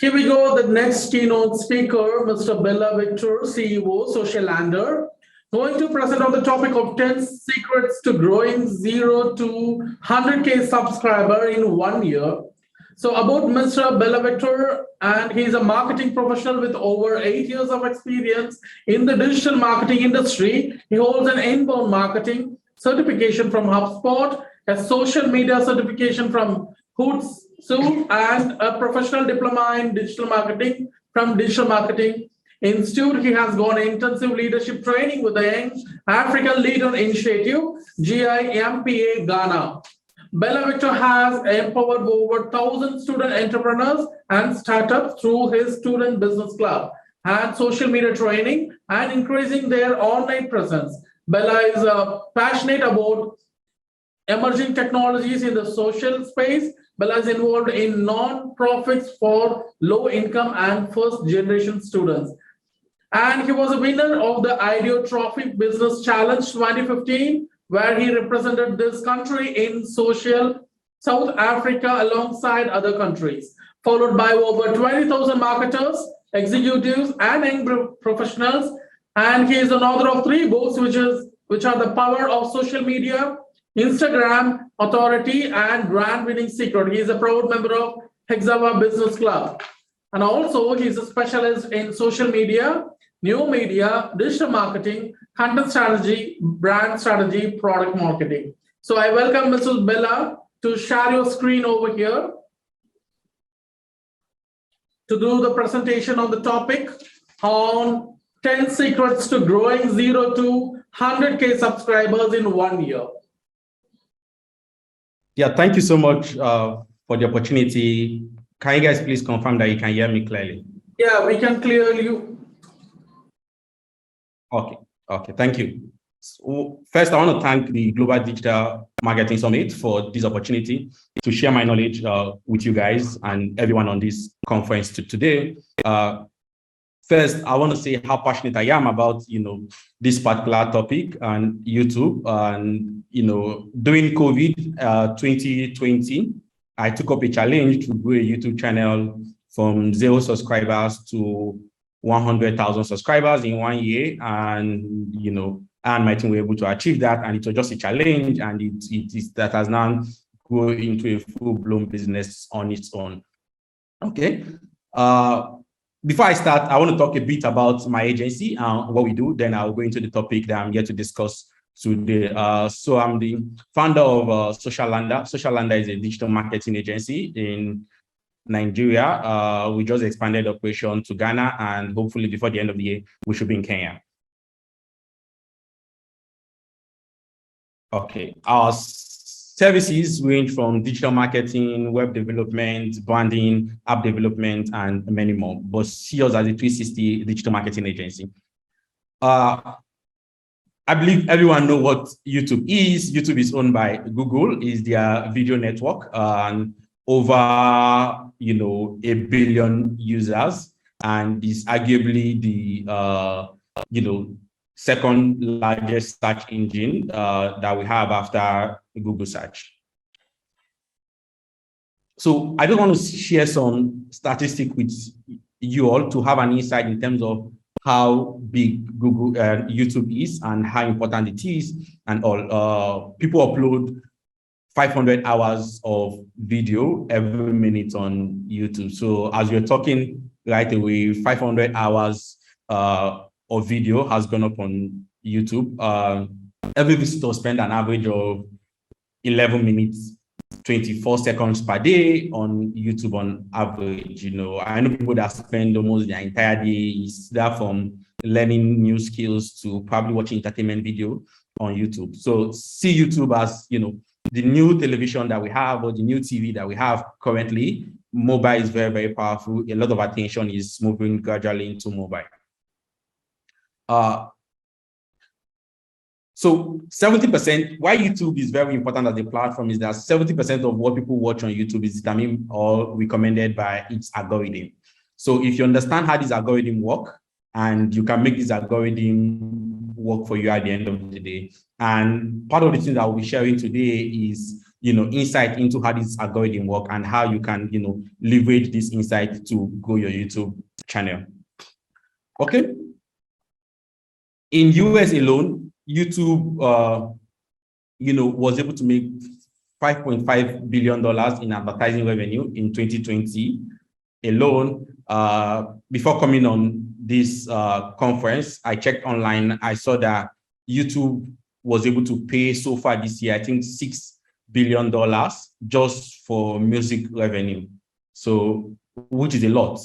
Here we go, the next keynote speaker, Mr. Bella Victor, CEO, Socialander, going to present on the topic of 10 secrets to growing 0 to 100K subscriber in 1 year. So about Mr. Bella Victor, and he's a marketing professional with over 8 years of experience in the digital marketing industry. He holds an inbound marketing certification from HubSpot, a social media certification from Hootsuite, and a professional diploma in digital marketing from Digital Marketing Institute. He has gone intensive leadership training with the Young African Leader Initiative, GIMPA Ghana. Bella Victor has empowered over 1,000 student entrepreneurs and startups through his student business club and social media training and increasing their online presence. Bella is passionate about emerging technologies in the social space. Bella is involved in non-profits for low-income and first-generation students. And he was a winner of the IDEO Trophy Business Challenge 2015, where he represented this country in social South Africa alongside other countries, followed by over 20,000 marketers, executives, and young professionals. And he is an author of 3 books, which are The Power of Social Media, Instagram Authority, and Brand Winning Secret. He is a proud member of Texila Business Club. And also, he's a specialist in social media, new media, digital marketing, content strategy, brand strategy, product marketing. So I welcome Mrs. Bella to share your screen over here to do the presentation on the topic on 10 secrets to growing 0 to 100K subscribers in 1 year. Yeah, thank you so much for the opportunity. Can you guys please confirm that you can hear me clearly? Yeah, we can clear you. Okay, thank you. So first, I want to thank the Global Digital Marketing Summit for this opportunity to share my knowledge with you guys and everyone on this conference today. First, I want to say how passionate I am about, this particular topic and YouTube. And, during COVID 2020, I took up a challenge to grow a YouTube channel from 0 subscribers to 100,000 subscribers in 1 year. And, and my team were able to achieve that. And it was just a challenge. And that has now grown into a full-blown business on its own. Okay. Before I start, I want to talk a bit about my agency and what we do. Then I'll go into the topic that I'm here to discuss today. So I'm the founder of Socialander. Socialander is a digital marketing agency in Nigeria. We just expanded operation to Ghana, and hopefully before the end of the year, we should be in Kenya. Okay, our services range from digital marketing, web development, branding, app development, and many more, but see us as a 360 digital marketing agency. I believe everyone knows what YouTube is. YouTube is owned by Google, is their video network, and over, 1 billion users, and is arguably the, second largest search engine that we have after Google search. So I just want to share some statistics with you all to have an insight in terms of how big Google YouTube is and how important it is and all. People upload 500 hours of video every minute on YouTube. So as we're talking right away, 500 hours of video has gone up on YouTube. Every visitor spend an average of 11 minutes, 24 seconds per day on YouTube on average. I know people that spend almost their entire day is there from learning new skills to probably watching entertainment video on YouTube. So see YouTube as, the new television that we have or the new TV that we have currently. Mobile is very, very powerful. A lot of attention is moving gradually into mobile. So 70%, why YouTube is very important as a platform is that 70% of what people watch on YouTube is determined or recommended by its algorithm. So if you understand how this algorithm work, and you can make this algorithm work for you at the end of the day. And part of the thing that we'll be sharing today is insight into how this algorithm work and how you can, leverage this insight to grow your YouTube channel. Okay. In US alone, YouTube, was able to make $5.5 billion in advertising revenue in 2020 alone. Before coming on this conference, I checked online. I saw that YouTube was able to pay so far this year, I think $6 billion just for music revenue. So, which is a lot,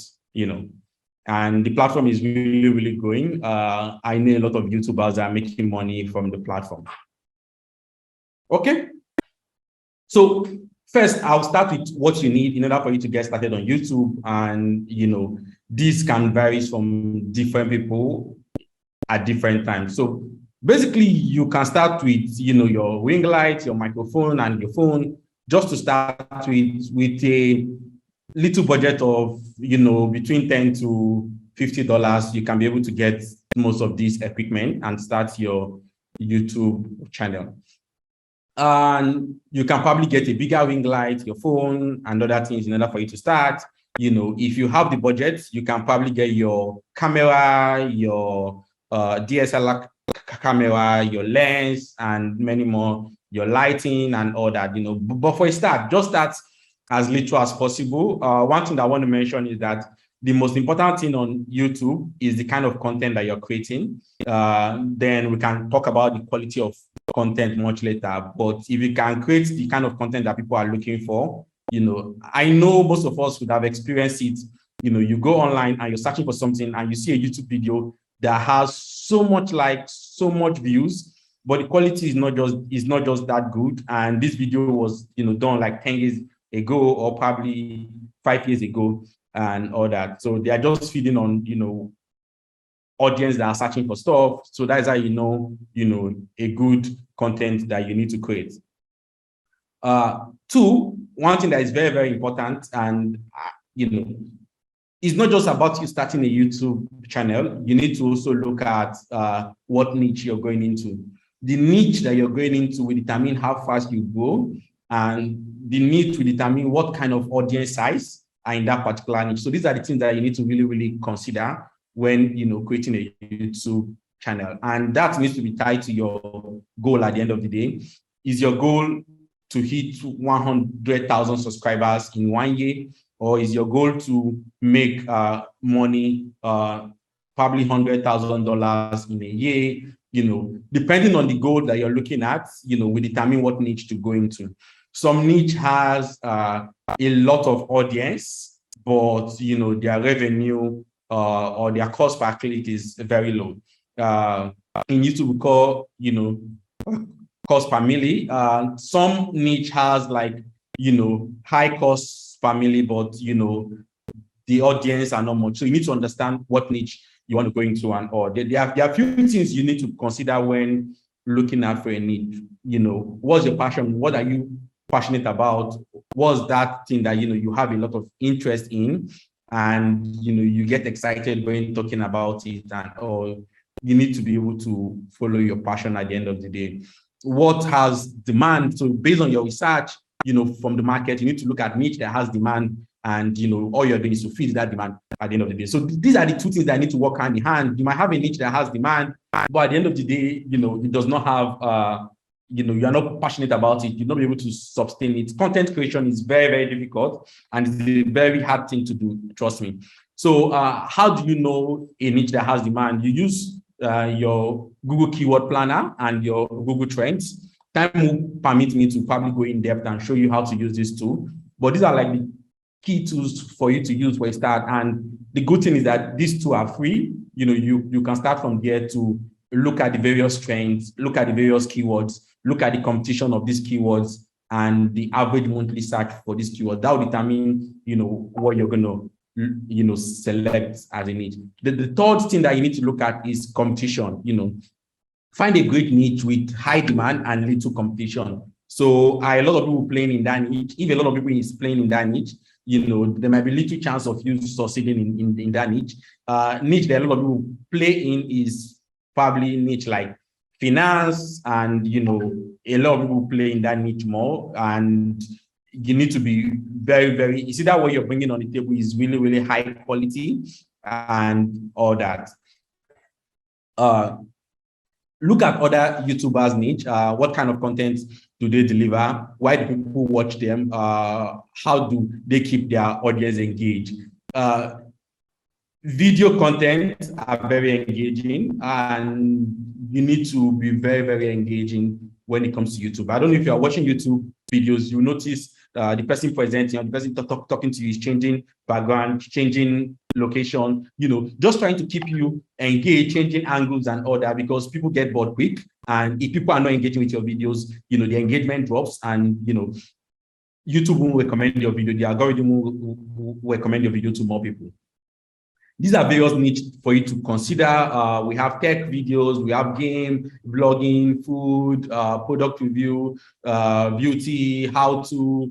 and the platform is really, really growing. I know a lot of YouTubers are making money from the platform. Okay. So first, I'll start with what you need in order for you to get started on YouTube. And, this can vary from different people at different times. So basically, you can start with, your ring light, your microphone, and your phone, just to start with a little budget of, between $10 to $50. You can be able to get most of this equipment and start your YouTube channel. And you can probably get a bigger ring light, your phone, and other things in order for you to start. If you have the budget, you can probably get your camera, your DSLR camera, your lens, and many more, your lighting and all that, But for a start, just start as little as possible. One thing that I want to mention is that the most important thing on YouTube is the kind of content that you're creating. Then we can talk about the quality of content much later. But if you can create the kind of content that people are looking for, I know most of us would have experienced it. You go online and you're searching for something and you see a YouTube video that has so much likes, so much views, but the quality is not just that good. And this video was, done like 10 years ago or probably 5 years ago and all that. So they are just feeding on, audience that are searching for stuff. So that's how a good content that you need to create. Two, one thing that is very, very important, and it's not just about you starting a YouTube channel. You need to also look at what niche you're going into. The niche that you're going into will determine how fast you grow, and the niche will determine what kind of audience size are in that particular niche. So these are the things that you need to really, really consider when creating a YouTube channel. And that needs to be tied to your goal at the end of the day. Is your goal to hit 100,000 subscribers in 1 year? Or is your goal to make money, probably $100,000 in a year? Depending on the goal that you're looking at, will determine what niche to go into. Some niche has a lot of audience, but their revenue or their cost per click is very low. In YouTube, we call cost per milli. Some niche has like high cost per milli, but the audience are not much. So you need to understand what niche you want to go into, and or there are a few things you need to consider when looking out for a niche. What's your passion? What are you passionate about? What's that thing that you have a lot of interest in, and you get excited when talking about it, and or you need to be able to follow your passion at the end of the day. What has demand? So based on your research, from the market, you need to look at niche that has demand, and all you're doing is to feed that demand at the end of the day. So these are the two things that need to work hand in hand. You might have a niche that has demand, but at the end of the day, it does not have you're not passionate about it, you'll not be able to sustain it. Content creation is very, very difficult, and it's a very hard thing to do, trust me. So how do you know a niche that has demand? You use your Google Keyword Planner and your Google Trends. Time will permit me to probably go in depth and show you how to use this tool. But these are like the key tools for you to use for a start. And the good thing is that these two are free. You can start from there to look at the various trends, look at the various keywords, look at the competition of these keywords and the average monthly search for this keyword. That will determine, what you're going to, select as a niche. The third thing that you need to look at is competition. Find a great niche with high demand and little competition. So a lot of people playing in that niche. If a lot of people is playing in that niche, there might be little chance of you succeeding in that niche. Niche that a lot of people play in is probably niche like finance, and a lot of people play in that niche more, and you need to be very, very, you see that what you're bringing on the table is really, really high quality and all that. Look at other YouTubers' niche. What kind of content do they deliver? Why do people watch them? How do they keep their audience engaged? Video content are very engaging, and you need to be very, very engaging when it comes to YouTube. I don't know if you are watching YouTube videos, you notice the person presenting or the person talking to you is changing background, changing location, just trying to keep you engaged, changing angles and all that, because people get bored quick. And if people are not engaging with your videos, the engagement drops, and YouTube will recommend your video, the algorithm will recommend your video to more people. These are various niches for you to consider. We have tech videos, we have game, vlogging, food, product review, beauty, how to,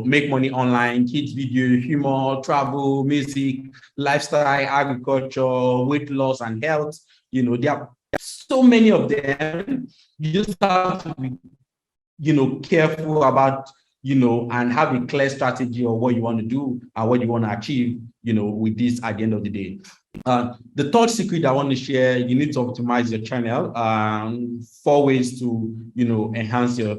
make money online, kids video, humor, travel, music, lifestyle, agriculture, weight loss, and health. There are so many of them. You just have to be, careful about, and have a clear strategy of what you want to do and what you want to achieve, with this at the end of the day. The third secret I want to share, you need to optimize your channel. 4 ways to, enhance your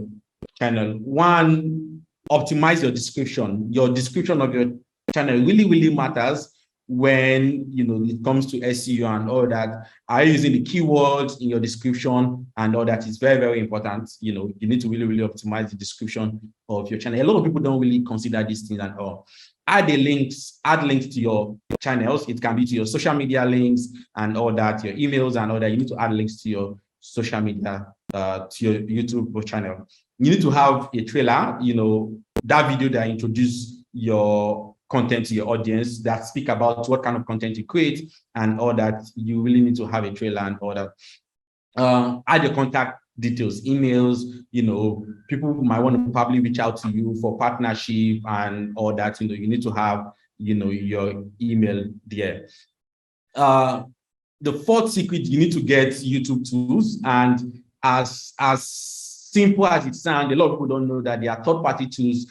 channel. 1, optimize your description. Your description of your channel really, really matters when, it comes to SEO and all that. Are you using the keywords in your description and all that is very, very important. You need to really, really optimize the description of your channel. A lot of people don't really consider these things at all. Add links to your channels. It can be to your social media links and all that, your emails and all that. You need to add links to your social media, to your YouTube channel. You need to have a trailer, that video that introduces your content to your audience, that speak about what kind of content you create and all that. You really need to have a trailer and all that. Add your contact details, emails, people who might want to probably reach out to you for partnership and all that. You need to have, your email there. The fourth secret, you need to get YouTube tools. And as simple as it sounds, a lot of people don't know that there are third-party tools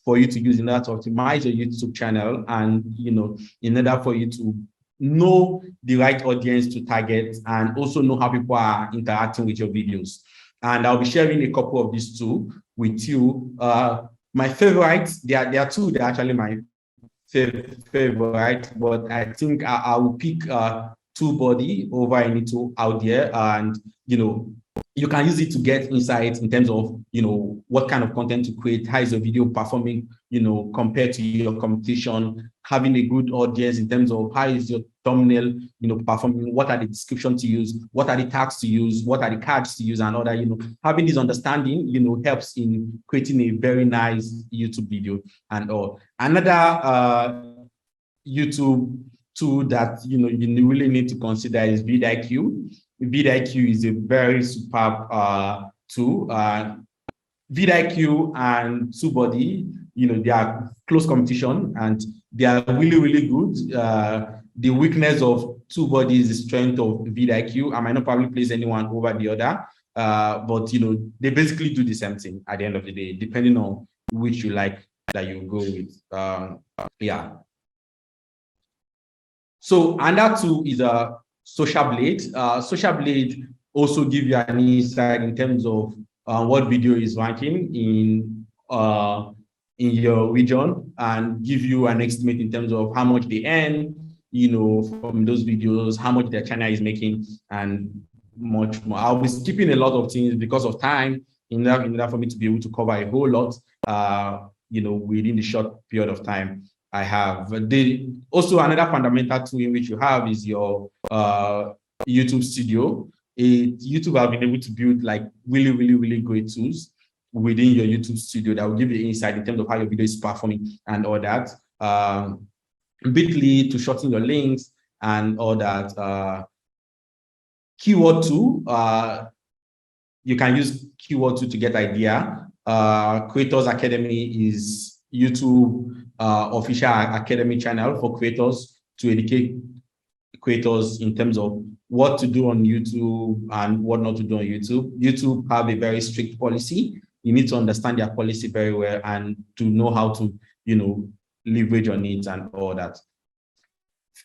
for you to use in order to optimize your YouTube channel, and in order for you to know the right audience to target, and also know how people are interacting with your videos. And I'll be sharing a couple of these two with you. My favorites, there are two that are actually my favorite, but I think I will pick TubeBuddy over any tool out there. And you can use it to get insights in terms of, what kind of content to create, how is your video performing, compared to your competition, having a good audience in terms of how is your thumbnail, performing, what are the descriptions to use, what are the tags to use, what are the cards to use, and all that. Having this understanding, helps in creating a very nice YouTube video and all. Another YouTube tool that, you really need to consider is vidIQ. vidIQ is a very superb tool. vidIQ and TubeBuddy, they are close competition and they are really, really good. The weakness of TubeBuddy is the strength of vidIQ. I might not probably place anyone over the other, but they basically do the same thing at the end of the day, depending on which you like that you go with. Yeah. So, and that too is a Socialblade. Socialblade also give you an insight in terms of what video is ranking in your region, and give you an estimate in terms of how much they earn, from those videos, how much their channel is making, and much more. I'll be skipping a lot of things because of time, in order for me to be able to cover a whole lot, within the short period of time I have. Also, another fundamental tool in which you have is your YouTube Studio. YouTube have been able to build like really, really, really great tools within your YouTube Studio that will give you insight in terms of how your video is performing and all that. Bitly to shorten your links and all that. Keyword tool, you can use keyword tool to get idea. Creators Academy is YouTube official academy channel for creators to educate creators in terms of what to do on YouTube and what not to do on YouTube. YouTube have a very strict policy. You need to understand their policy very well and to know how to, leverage on it and all that.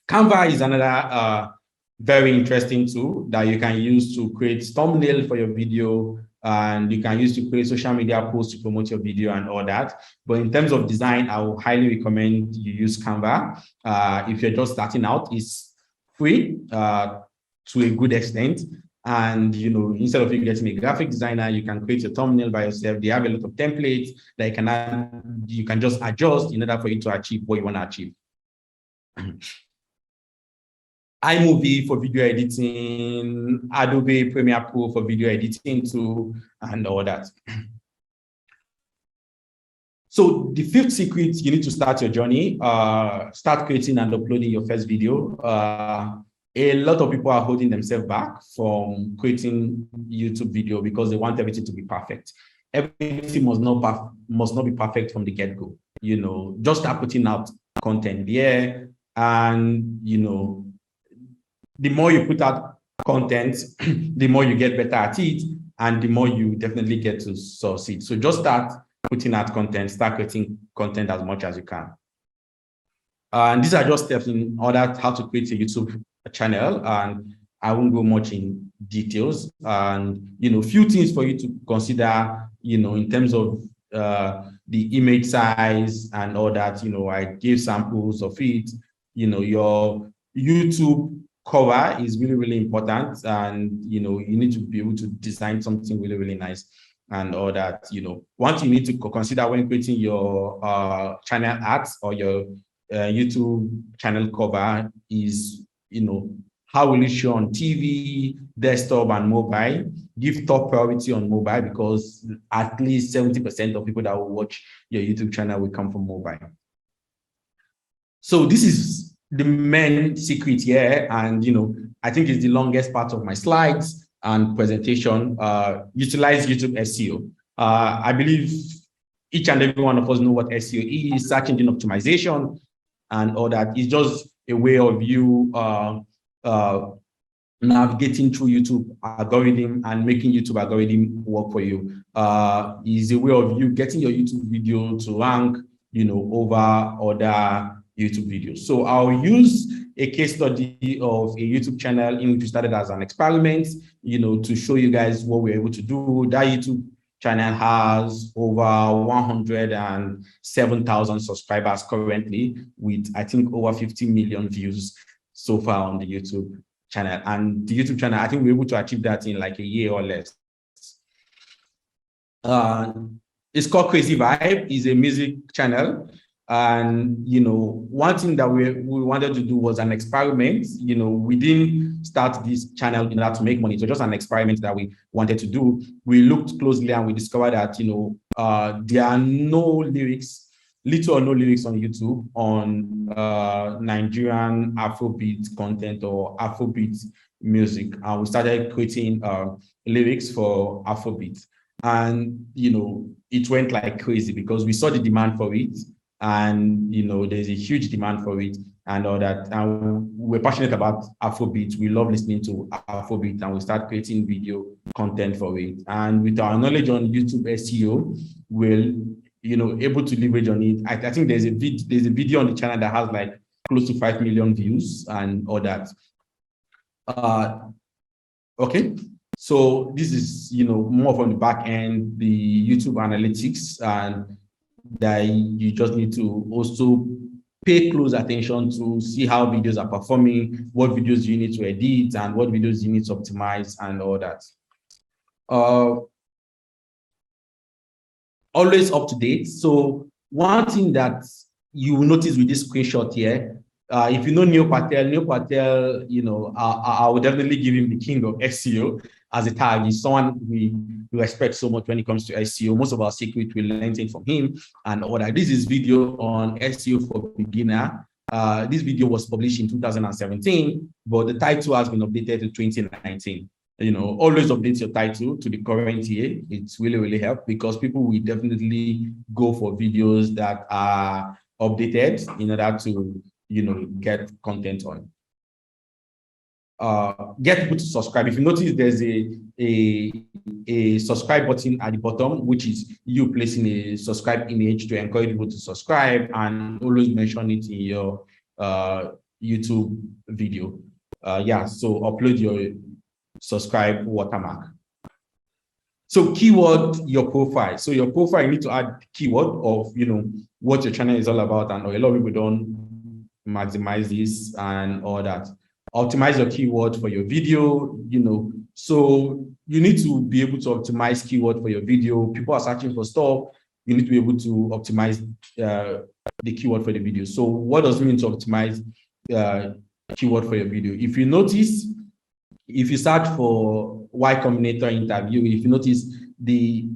Canva is another very interesting tool that you can use to create thumbnail for your video, and you can use to create social media posts to promote your video and all that. But in terms of design, I would highly recommend you use Canva. If you're just starting out, it's free to a good extent. And, instead of you getting a graphic designer, you can create a thumbnail by yourself. They have a lot of templates that you can just adjust in order for you to achieve what you want to achieve. iMovie for video editing, Adobe Premiere Pro for video editing too, and all that. So the fifth secret, you need to start your journey, start creating and uploading your first video. A lot of people are holding themselves back from creating YouTube video because they want everything to be perfect. Everything must not be perfect from the get-go. Just start putting out content there, and the more you put out content, the more you get better at it, and the more you definitely get to succeed. So just start putting out content, start creating content as much as you can. And these are just steps in order how to create a YouTube channel, and I won't go much in details. And few things for you to consider, in terms of the image size and all that. I gave samples of it. Your YouTube cover is really, really important, and you need to be able to design something really, really nice and all that. One thing you need to consider when creating your channel art or your YouTube channel cover is, how will it show on TV, desktop, and mobile? Give top priority on mobile, because at least 70% of people that will watch your YouTube channel will come from mobile. So this is the main secret here, and I think it's the longest part of my slides and presentation. Utilize YouTube SEO. I believe each and every one of us know what SEO is, search engine optimization, and all that. It's just a way of you navigating through YouTube algorithm and making YouTube algorithm work for you. Is a way of you getting your YouTube video to rank, over other YouTube videos. So I'll use a case study of a YouTube channel in which we started as an experiment, to show you guys what we're able to do. That YouTube channel has over 107,000 subscribers currently, with I think over 50 million views so far on the YouTube channel. And the YouTube channel, I think we're able to achieve that in like a year or less. It's called Crazy Vibe. It's a music channel. And, one thing that we wanted to do was an experiment. We didn't start this channel in order to make money. So just an experiment that we wanted to do. We looked closely and we discovered that, there are no lyrics, little or no lyrics on YouTube on Nigerian Afrobeat content or Afrobeat music. And we started creating lyrics for Afrobeat. And, it went like crazy because we saw the demand for it. And, there's a huge demand for it and all that. And we're passionate about Afrobeat. We love listening to Afrobeat, and we start creating video content for it. And with our knowledge on YouTube SEO, we're, able to leverage on it. I think there's a video on the channel that has like close to 5 million views and all that. Okay. So this is, more from the back end, the YouTube analytics, and that you just need to also pay close attention to see how videos are performing, what videos you need to edit, and what videos you need to optimize and all that. Always up to date. So one thing that you will notice with this screenshot here, if you know Neil Patel, I would definitely give him the king of SEO as a tag. He's someone we respect so much when it comes to SEO. Most of our secret we learned it from him and all that. This is video on SEO for beginner. This video was published in 2017, but the title has been updated to 2019. Always update your title to the current year. It's really, really helped, because people will definitely go for videos that are updated in order to, get content on. get people to subscribe. If you notice, there's a subscribe button at the bottom, which is you placing a subscribe image to encourage people to subscribe, and always mention it in your YouTube video. Yeah, so upload your subscribe watermark. So keyword your profile. So your profile, you need to add keyword of what your channel is all about, and a lot of people don't maximize this and all that. Optimize your keyword for your video, so you need to be able to optimize keyword for your video. People are searching for stuff. You need to be able to optimize the keyword for the video. So what does it mean to optimize keyword for your video? If you notice, if you search for Y Combinator interview, if you notice, the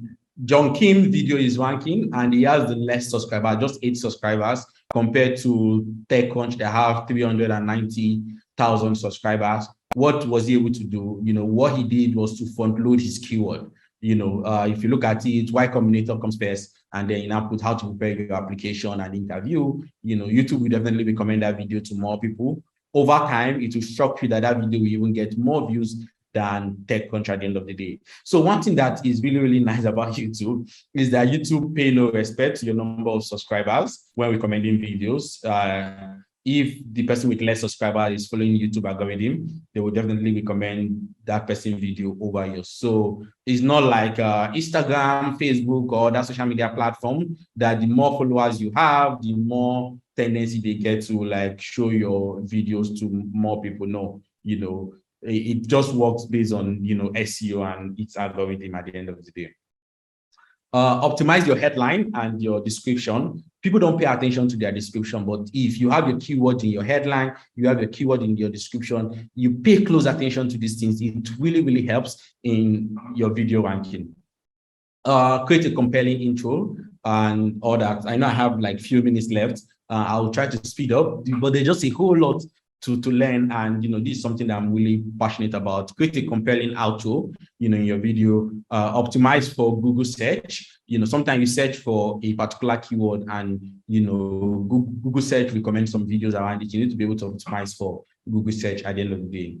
John Kim video is ranking and he has the less subscribers, just 8 subscribers, compared to TechCrunch that have 390,000 subscribers. What was he able to do? What he did was to front load his keyword. If you look at it, Y Combinator comes first, and then you now put how to prepare your application and interview. YouTube will definitely recommend that video to more people. Over time, it will shock you that video will even get more views than TechCrunch at the end of the day. So one thing that is really, really nice about YouTube is that YouTube pay no respect to your number of subscribers when recommending videos. If the person with less subscribers is following YouTube algorithm, they will definitely recommend that person video over yours. So it's not like Instagram, Facebook, or that social media platform that the more followers you have, the more tendency they get to show your videos to more people. No, it just works based on SEO and its algorithm at the end of the day. Optimize your headline and your description. People don't pay attention to their description, but if you have your keyword in your headline, you have your keyword in your description, you pay close attention to these things, it really, really helps in your video ranking. Create a compelling intro and all that. I know I have few minutes left. I'll try to speed up, but there's just a whole lot to learn, and this is something that I'm really passionate about. Create a compelling outro in your video. Optimize for Google search. Sometimes you search for a particular keyword and Google search recommends some videos around it. You need to be able to optimize for Google search at the end of the day.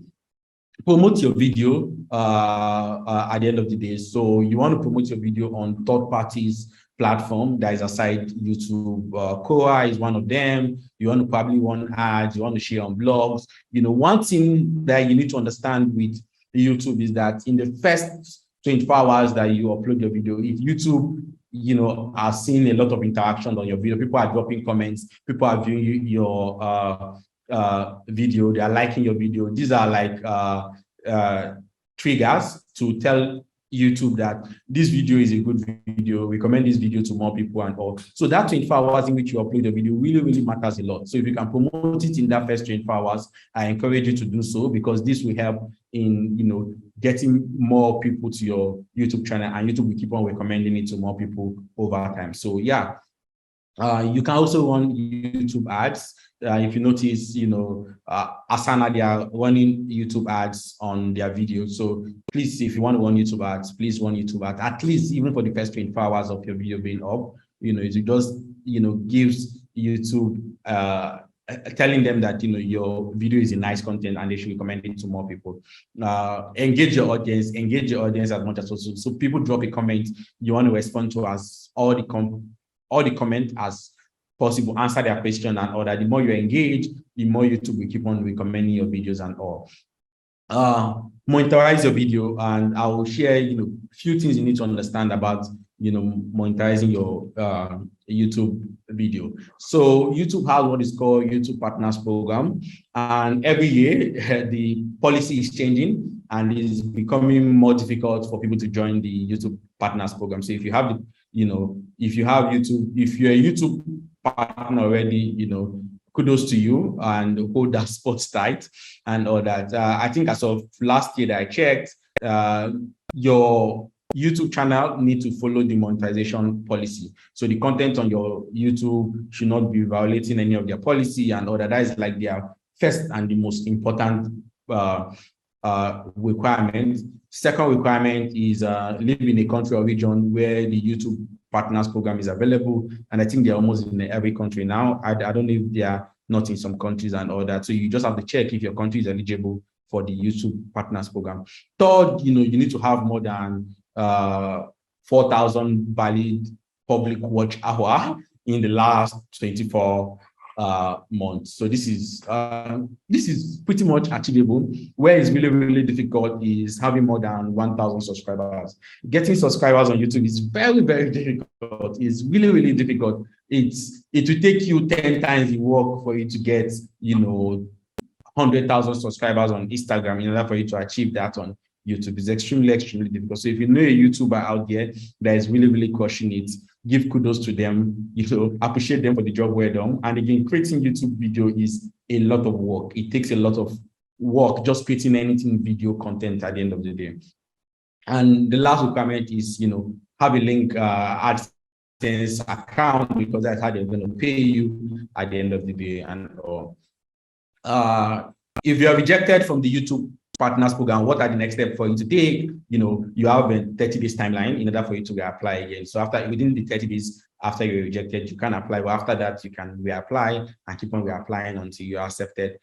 Promote your video at the end of the day. So you want to promote your video on third parties platform that is aside YouTube. Quora is one of them. You want to probably run ads, you want to share on blogs. One thing that you need to understand with YouTube is that in the first 24 hours that you upload your video, if YouTube are seeing a lot of interaction on your video, people are dropping comments, people are viewing your video, they are liking your video. These are triggers to tell YouTube that this video is a good video, recommend this video to more people and all. So that 24 hours in which you upload the video really, really matters a lot. So if you can promote it in that first 24 hours, I encourage you to do so, because this will help in, getting more people to your YouTube channel, and YouTube will keep on recommending it to more people over time. So yeah, you can also run YouTube ads. If you notice, Asana, they are running YouTube ads on their videos. So please, if you want to run YouTube ads, please run YouTube ads, at least even for the first 24 hours of your video being up. It just, gives YouTube, telling them that, your video is a nice content and they should recommend it to more people. Engage your audience as much as possible. So people drop a comment, you want to respond to as all the comment as possible, answer their question and all that. The more you engage, the more YouTube will keep on recommending your videos and all. Monetize your video, and I will share few things you need to understand about monetizing your YouTube video. So YouTube has what is called YouTube Partners Program, and every year the policy is changing and it's becoming more difficult for people to join the YouTube Partners Program. So if you have if you're a YouTube partner already, kudos to you, and hold that spot tight and all that. I think as of last year that I checked, your YouTube channel need to follow the monetization policy. So the content on your YouTube should not be violating any of their policy and all that. That is their first and the most important requirement. Second requirement is live in a country or region where the YouTube Partners Program is available, and I think they're almost in every country now. I don't know if they are not in some countries and all that. So you just have to check if your country is eligible for the YouTube Partners Program. Third, you need to have more than 4,000 valid public watch hour in the last 24 months. So this is pretty much achievable. Where it's really, really difficult is having more than 1,000 subscribers. Getting subscribers on YouTube is very, very difficult. It's really, really difficult. It will take you 10 times the work for you to get, 100,000 subscribers on Instagram in order for you to achieve that on YouTube. Is extremely, extremely difficult. So if you know a YouTuber out there that is really, really crushing it, give kudos to them, appreciate them for the job well done. And again, creating YouTube video is a lot of work. It takes a lot of work just creating anything video content at the end of the day. And the last requirement is, have a link AdSense account, because that's how they're going to pay you at the end of the day. And if you are rejected from the YouTube Partners Program, what are the next steps for you to take? You have a 30 days timeline in order for you to reapply again. So within the 30 days after you're rejected, you can apply. But after that, you can reapply and keep on reapplying until you are accepted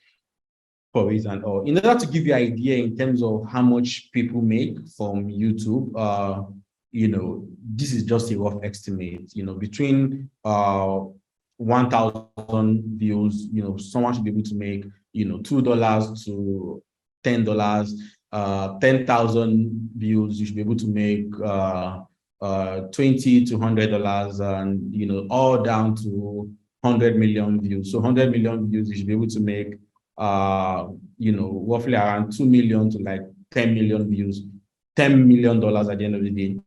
for it and all. In order to give you an idea in terms of how much people make from YouTube, this is just a rough estimate. Between 1,000 views, someone should be able to make, $2 to $10, 10,000 views, you should be able to make $20 to $100, and all down to 100 million views. So 100 million views, you should be able to make roughly around 2 million to like 10 million views, $10 million at the end of the day.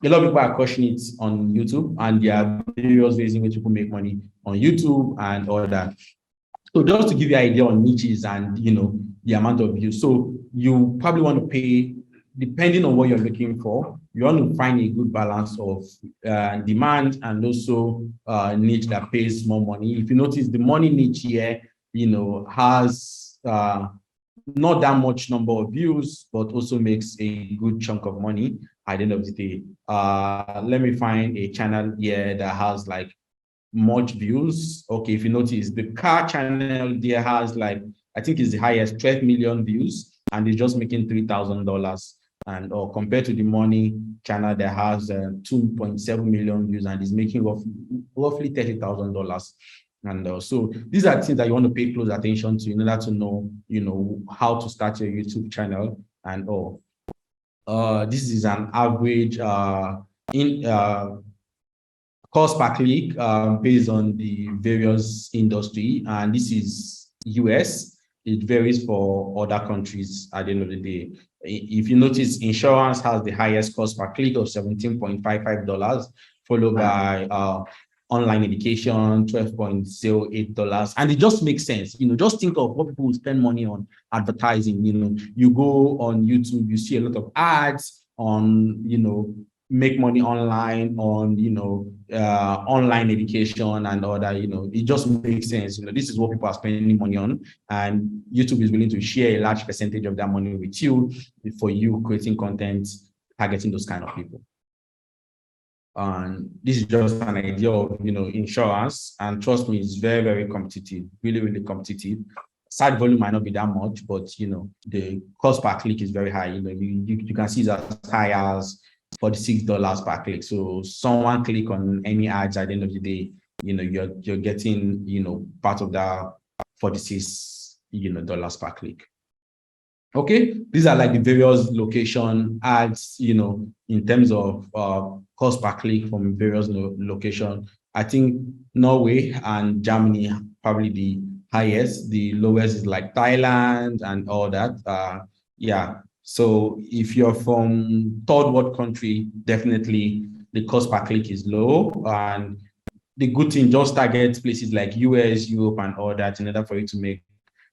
A lot of people are crushing it on YouTube, and there are various ways in which people make money on YouTube and all that. So just to give you an idea on niches and the amount of views. So you probably want to pay, depending on what you're looking for, you want to find a good balance of demand and also niche that pays more money. If you notice, the money niche here, has not that much number of views, but also makes a good chunk of money at the end of the day. Let me find a channel here that has like much views. Okay, if you notice, the car channel there has like, I think it's the highest, 12 million views, and it's just making $3,000. And or compared to the money channel that has 2.7 million views and is making roughly $30,000. And so these are things that you want to pay close attention to in order to know, how to start your YouTube channel and all. This is an average cost per click based on the various industry, and this is US. It varies for other countries at the end of the day. If you notice, insurance has the highest cost per click of $17.55, followed by online education, $12.08. And it just makes sense. Just think of what people will spend money on advertising. You go on YouTube, you see a lot of ads on, make money online, on, online education and all that. It just makes sense. This is what people are spending money on, and YouTube is willing to share a large percentage of that money with you for you creating content targeting those kind of people. And this is just an idea of, insurance, and trust me, it's very, very competitive, really, really competitive. Site volume might not be that much, but the cost per click is very high. You can see it's as high as $46 per click. So someone click on any ads at the end of the day, you're getting, part of that $46 dollars per click. Okay, these are like the various location ads, in terms of cost per click from various locations. I think Norway and Germany are probably the highest. The lowest is like Thailand and all that. Yeah. So if you're from third world country, definitely the cost per click is low. And the good thing, just target places like US, Europe, and all that in order for you to make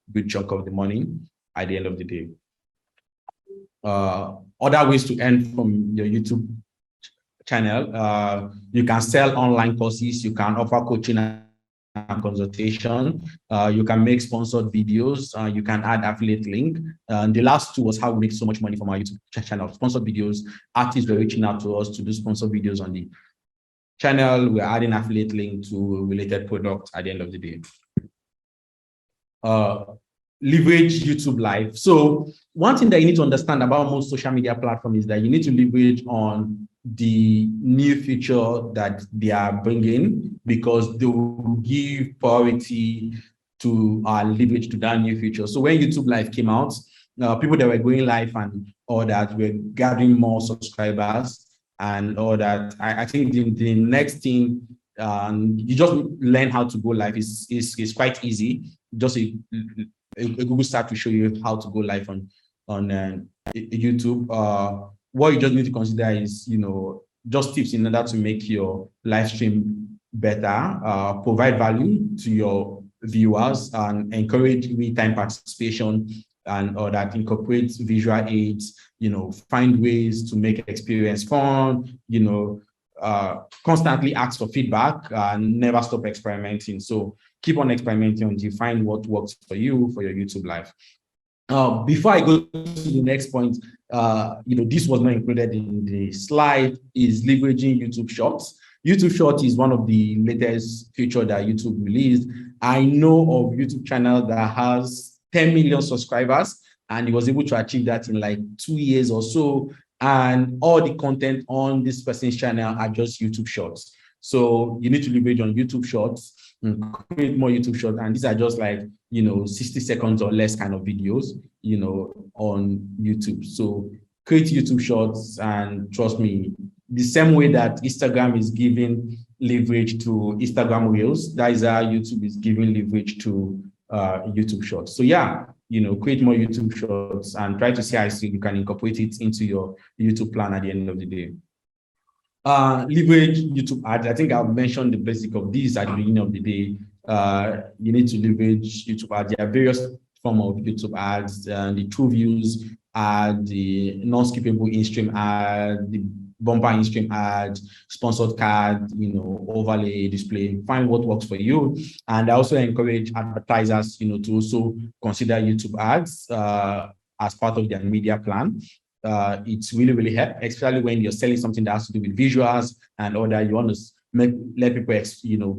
a good chunk of the money at the end of the day. Other ways to earn from your YouTube channel, you can sell online courses, you can offer coaching and consultation, you can make sponsored videos, you can add affiliate link. The last two was how we make so much money from our YouTube channel. Sponsored videos, artists were reaching out to us to do sponsored videos on the channel. We're adding affiliate link to related products at the end of the day. leverage YouTube Live. So one thing that you need to understand about most social media platforms is that you need to leverage on the new feature that they are bringing, because they will give priority to leverage to that new feature. So when YouTube Live came out, people that were going live and all that were gathering more subscribers and all that. I think the next thing, you just learn how to go live. Is quite easy. Just a Google start to show you how to go live on YouTube. What you just need to consider is, just tips in order to make your live stream better, provide value to your viewers, and encourage real-time participation, and or that incorporates visual aids, find ways to make experience fun, constantly ask for feedback and never stop experimenting. So keep on experimenting until you find what works for you for your YouTube live. Before I go to the next point, this was not included in the slide, is leveraging YouTube Shorts. YouTube Shorts is one of the latest feature that YouTube released. I know of YouTube channel that has 10 million subscribers, and he was able to achieve that in like 2 years or so. And all the content on this person's channel are just YouTube Shorts. So you need to leverage on YouTube Shorts and create more YouTube Shorts. And these are just like, 60 seconds or less kind of videos, on YouTube. So create YouTube Shorts, and trust me, the same way that Instagram is giving leverage to Instagram Reels, that is how YouTube is giving leverage to YouTube Shorts. So yeah, create more YouTube Shorts and try to see how you can incorporate it into your YouTube plan at the end of the day. Leverage YouTube ads. I think I've mentioned the basic of these at the beginning of the day. You need to leverage YouTube ads. There are various forms of YouTube ads, the true views ad, the non-skippable in-stream ad, the bumper in-stream ad, sponsored card, overlay display. Find what works for you. And I also encourage advertisers, to also consider YouTube ads as part of their media plan. It's really, really help, especially when you're selling something that has to do with visuals and all that. You want to let people,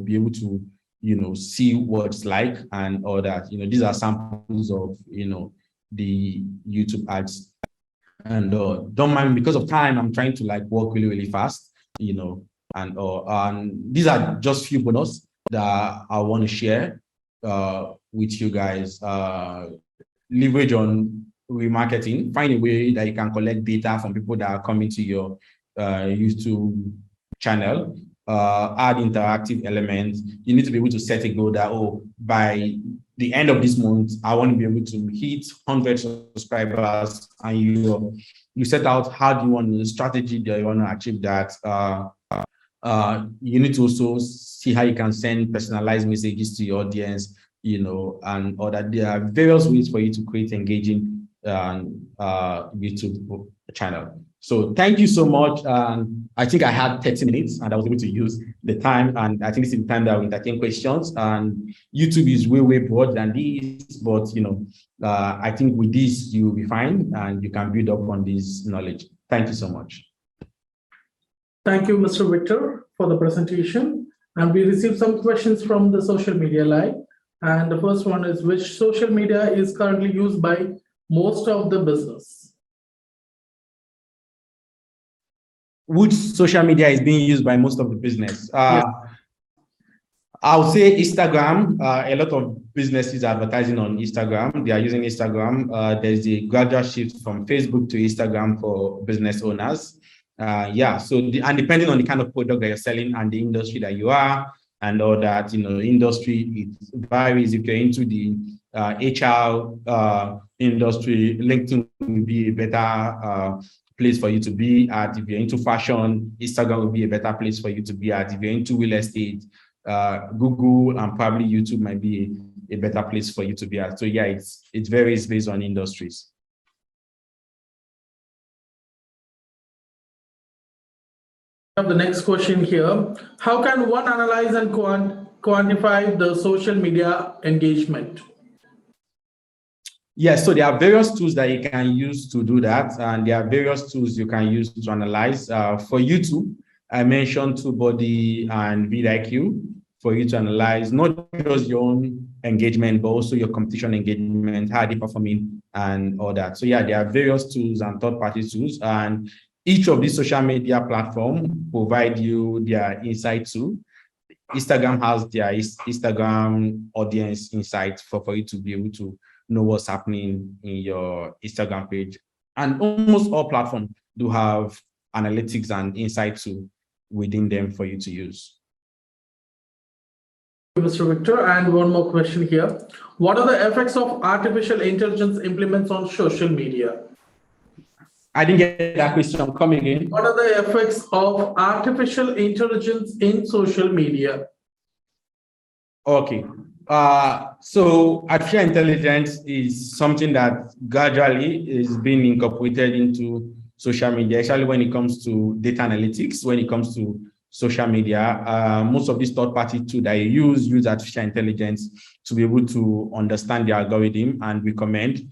be able to, see what it's like and all that. These are samples of, the YouTube ads. And don't mind, because of time, I'm trying to work really, really fast, and these are just few bonus that I want to share with you guys. Leverage on remarketing. Find a way that you can collect data from people that are coming to your YouTube channel. Add interactive elements. You need to be able to set a goal that, by the end of this month, I want to be able to hit 100 subscribers, and you set out how do you want the strategy that you want to achieve that. You need to also see how you can send personalized messages to your audience, and all that. There are various ways for you to create engaging YouTube channel. So thank you so much. I think I had 30 minutes and I was able to use the time. And I think this is the time that we entertain questions. And YouTube is way, way broad than this. But, I think with this, you'll be fine and you can build up on this knowledge. Thank you so much. Thank you, Mr. Victor, for the presentation. And we received some questions from the social media live. And the first one is, which social media is currently used by most of the business? Which social media is being used by most of the business? Yes. I would say Instagram. A lot of businesses are advertising on Instagram. They are using Instagram. There's a gradual shift from Facebook to Instagram for business owners. So and depending on the kind of product that you're selling and the industry that you are and all that, industry, it varies. If you're into the HR industry, LinkedIn will be a better place for you to be at. If you're into fashion, Instagram will be a better place for you to be at. If you're into real estate, Google and probably YouTube might be a better place for you to be at. So yeah, it varies based on industries. The next question here: how can one analyze and quantify the social media engagement? Yes, so there are various tools that you can use to do that, and there are various tools you can use to analyze. For YouTube, I mentioned TubeBuddy and vidIQ. for you to analyze not just your own engagement, but also your competition engagement, how they're performing and all that. So yeah, there are various tools and third-party tools, and each of these social media platforms provide you their insight too. Instagram has their Instagram audience insights for you to be able to know what's happening in your Instagram page. And almost all platforms do have analytics and insight too within them for you to use. Mr. Victor, and one more question here. What are the effects of artificial intelligence implements on social media? I didn't get that question. Come again. What are the effects of artificial intelligence in social media? Okay. So artificial intelligence is something that gradually is being incorporated into social media, especially when it comes to data analytics, when it comes to social media. Most of these third-party tools that you use artificial intelligence to be able to understand the algorithm and recommend.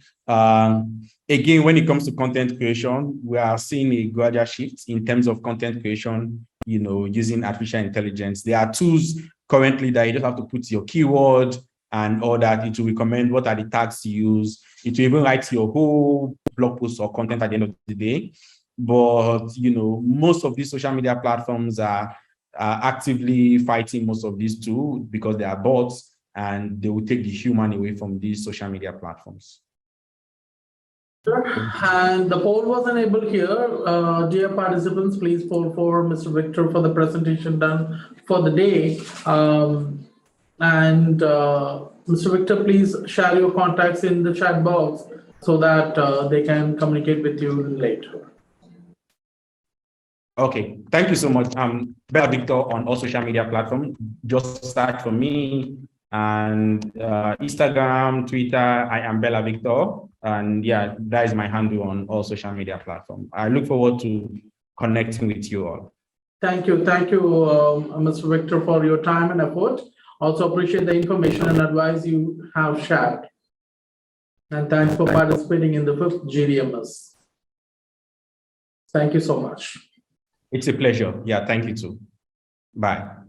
Again, when it comes to content creation, we are seeing a gradual shift in terms of content creation, using artificial intelligence. There are tools currently that you just have to put your keyword and all that. It will recommend what are the tags to use. It will even write your whole blog post or content at the end of the day. But, most of these social media platforms are actively fighting most of these tools because they are bots, and they will take the human away from these social media platforms. And the poll was enabled here. Dear participants, please poll for Mr. Victor for the presentation done for the day. Mr. Victor, please share your contacts in the chat box so that they can communicate with you later. Okay, thank you so much. Bella Victor on all social media platforms. Just search for me, and Instagram, Twitter, I am Bella Victor. And yeah, that is my handle on all social media platforms. I look forward to connecting with you all. Thank you. Thank you, Mr. Victor, for your time and effort. Also appreciate the information and advice you have shared. And thanks for participating in the 5th GDMS. Thank you so much. It's a pleasure. Yeah, thank you too. Bye.